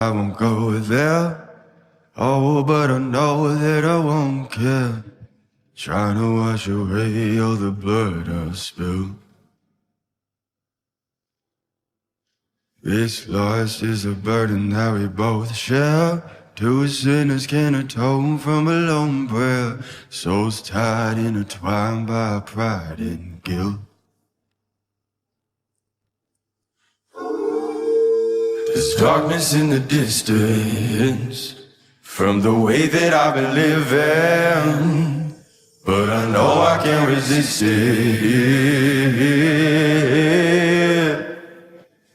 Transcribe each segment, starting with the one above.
I won't go there. Oh, but I know that I won't care. Trying to wash away all the blood I spilled. This loss is a burden that we both share. Two sinners can atone from a lone prayer. Souls tied, intertwined by pride and guilt. There's darkness in the distance from the way that I've been living, but I know I can't resist it.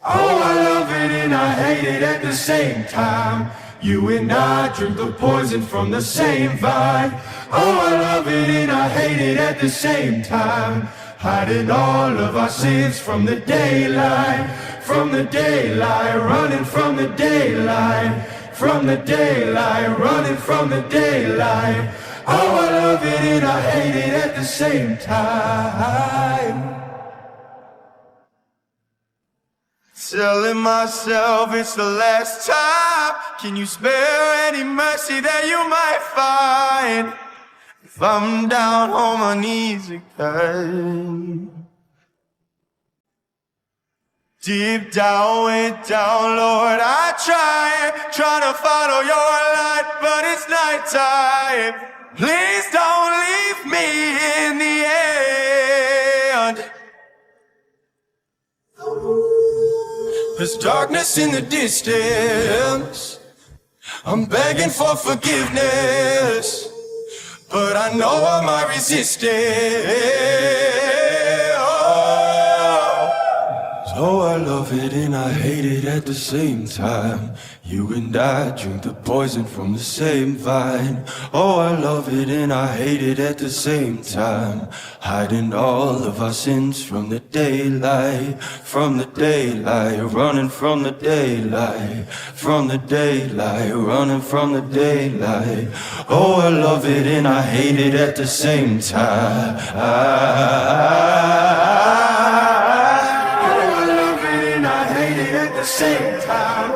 Oh, I love it and I hate it at the same time. You and I drink the poison from the same vine. Oh, I love it and I hate it at the same time. Hiding all of our sins from the daylight, from the daylight, running from the daylight, from the daylight, running from the daylight. Oh, I love it and I hate it at the same time. Telling myself it's the last time. Can you spare any mercy that you might find if I'm down on my knees again? Deep down, way down, Lord, I try to follow your light, but it's nighttime. Please don't leave me in the end. There's darkness in the distance. I'm begging for forgiveness, but I know I might resist it. Oh, I love it and I hate it at the same time. You and I drink the poison from the same vine. Oh, I love it and I hate it at the same time. Hiding all of our sins from the daylight, from the daylight, running from the daylight, from the daylight, running from the daylight. Oh, I love it and I hate it at the same time. Same time,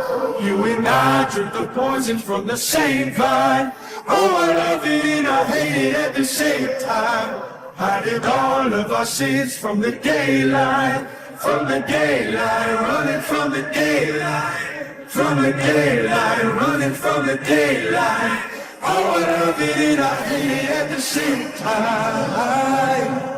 you and I drink the poison from the same vine. Oh, I love it and I hate it at the same time. Hiding all of our sins from the daylight, from the daylight, running from the daylight, from the daylight, running from the daylight. Oh, I love it and I hate it at the same time.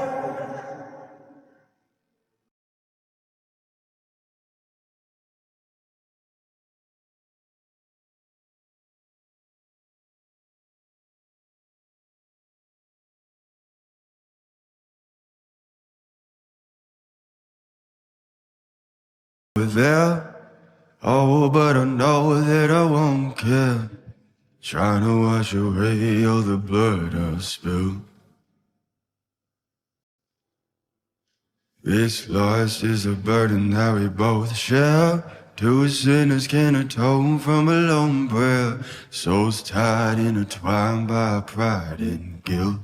There, oh, but I know that I won't care. Trying to wash away all the blood I spilled. This loss is a burden that we both share. Two sinners can atone from a lone prayer. Souls tied, intertwined by pride and guilt.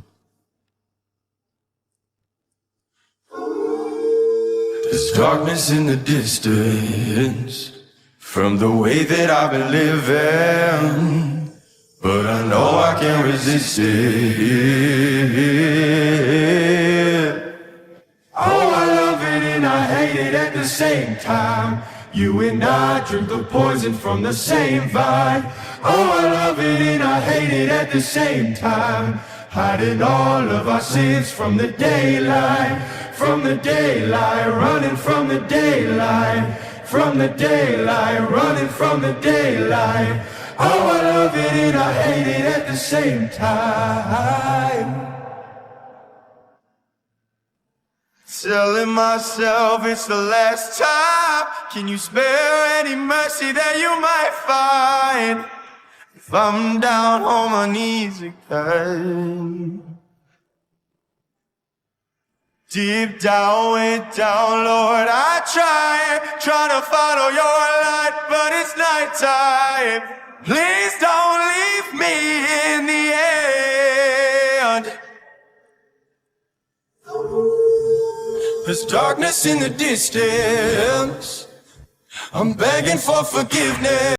There's darkness in the distance from the way that I've been living, but I know I can't resist it. Oh, I love it and I hate it at the same time. You and I drink the poison from the same vine. Oh, I love it and I hate it at the same time. Hiding all of our sins from the daylight, from the daylight, running from the daylight, from the daylight, running from the daylight. Oh, I love it and I hate it at the same time. Telling myself it's the last time. Can you spare any mercy that you might find if I'm down on my knees again? Deep down, way down, Lord, I try to follow your light, but it's nighttime. Please don't leave me in the end. There's darkness in the distance. I'm begging for forgiveness.